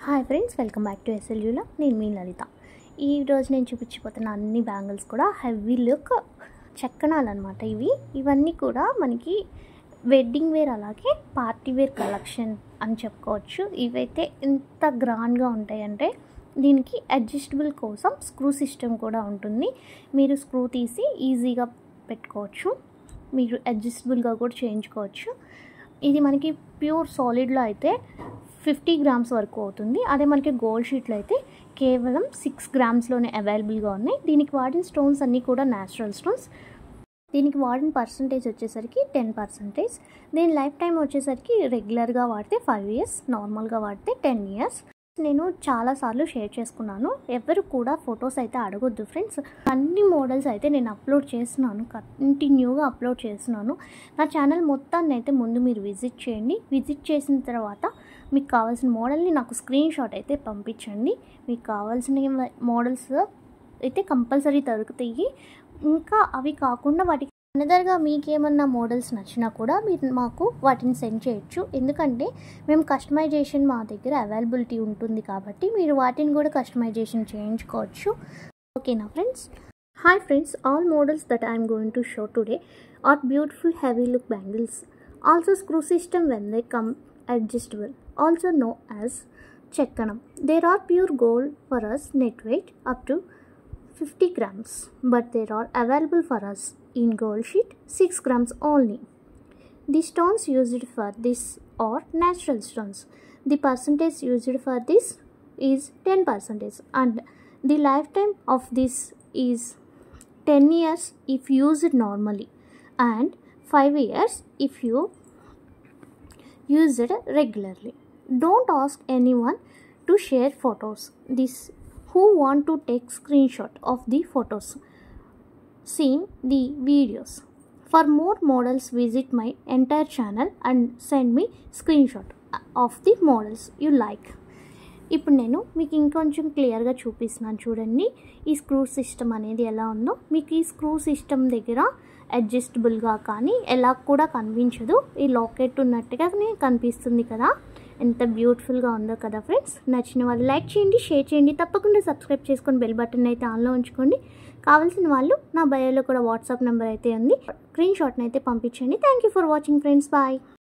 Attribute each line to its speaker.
Speaker 1: Hi friends, welcome back to ఎస్ఎల్యూలో. నేను మీ లలిత. ఈరోజు నేను చూపించిపోతున్న అన్ని బ్యాంగిల్స్ కూడా హెవీ లుక్ చెక్కనాలు అనమాట. ఇవన్నీ కూడా మనకి వెడ్డింగ్ వేర్ అలాగే పార్టీ వేర్ కలెక్షన్ అని చెప్పుకోవచ్చు. ఇవైతే ఎంత గ్రాండ్గా ఉంటాయంటే దీనికి అడ్జస్టబుల్ కోసం స్క్రూ సిస్టమ్ కూడా ఉంటుంది. మీరు స్క్రూ తీసి ఈజీగా పెట్టుకోవచ్చు, మీరు అడ్జస్టబుల్గా కూడా చేయించుకోవచ్చు. ఇది మనకి ప్యూర్ సాలిడ్లో అయితే 50 గ్రామ్స్ వరకు అవుతుంది. అదే మనకి గోల్డ్ షీట్లో అయితే కేవలం 6 గ్రామ్స్లోనే అవైలబుల్గా ఉన్నాయి. దీనికి వాడిన స్టోన్స్ అన్నీ కూడా న్యాచురల్ స్టోన్స్. దీనికి వాడిన పర్సంటేజ్ వచ్చేసరికి 10%. దీని లైఫ్ టైం వచ్చేసరికి రెగ్యులర్గా వాడితే 5 years, నార్మల్గా వాడితే 10 years. నేను చాలాసార్లు షేర్ చేసుకున్నాను. ఎవరు కూడా ఫొటోస్ అయితే అడగొద్దు ఫ్రెండ్స్. అన్ని మోడల్స్ అయితే నేను అప్లోడ్ చేస్తున్నాను, కంటిన్యూగా అప్లోడ్ చేస్తున్నాను. నా ఛానల్ మొత్తాన్ని అయితే ముందు మీరు విజిట్ చేయండి. విజిట్ చేసిన తర్వాత మీకు కావాల్సిన మోడల్ని నాకు స్క్రీన్ షాట్ అయితే పంపించండి. మీకు కావాల్సిన మోడల్స్ అయితే కంపల్సరీ దొరుకుతాయి. ఇంకా అవి కాకుండా వాటికి అనదర్గా మీకేమన్నా మోడల్స్ నచ్చినా కూడా మీరు మాకు వాటిని సెండ్ చేయొచ్చు. ఎందుకంటే మేము కస్టమైజేషన్ మా దగ్గర అవైలబిలిటీ ఉంటుంది కాబట్టి మీరు వాటిని కూడా కస్టమైజేషన్ చేయించుకోవచ్చు. ఓకేనా friends? Hi friends, all models that I'm going to show today are beautiful heavy look bangles. Also screw system when they come adjustable, also known as chekkanam. There are pure gold for us, net weight up to 50 grams, but they are available for us in gold sheet 6 grams only. The stones used for this are natural stones. The percentage used for this is 10%, and the lifetime of this is 10 years if used normally and 5 years if you use it regularly. Don't ask anyone to share photos. This who want to take screenshot of the photos, seen the videos. For more models visit my entire channel and send me screenshot of the models you like. ఇప్పుడు నేను మీకు ఇంకొంచెం క్లియర్గా చూపిస్తున్నాను చూడండి. ఈ screw system అనేది ఎలా ఉందో. మీకు ఈ స్క్రూ సిస్టమ్ దగ్గర అడ్జస్టబుల్గా కానీ ఎలా కూడా కనిపించదు, ఈ లాకెట్ ఉన్నట్టుగానే కనిపిస్తుంది కదా. ఎంత బ్యూటిఫుల్గా ఉందో కదా ఫ్రెండ్స్. నచ్చిన వాళ్ళు లైక్ చేయండి, షేర్ చేయండి, తప్పకుండా సబ్స్క్రైబ్ చేసుకొని బెల్ బటన్ అయితే ఆన్లో ఉంచుకోండి. కావాల్సిన వాళ్ళు నా బయోలో కూడా వాట్సాప్ నెంబర్ అయితే ఉంది, స్క్రీన్ షాట్ని అయితే పంపించండి. Thank you for watching friends. Bye.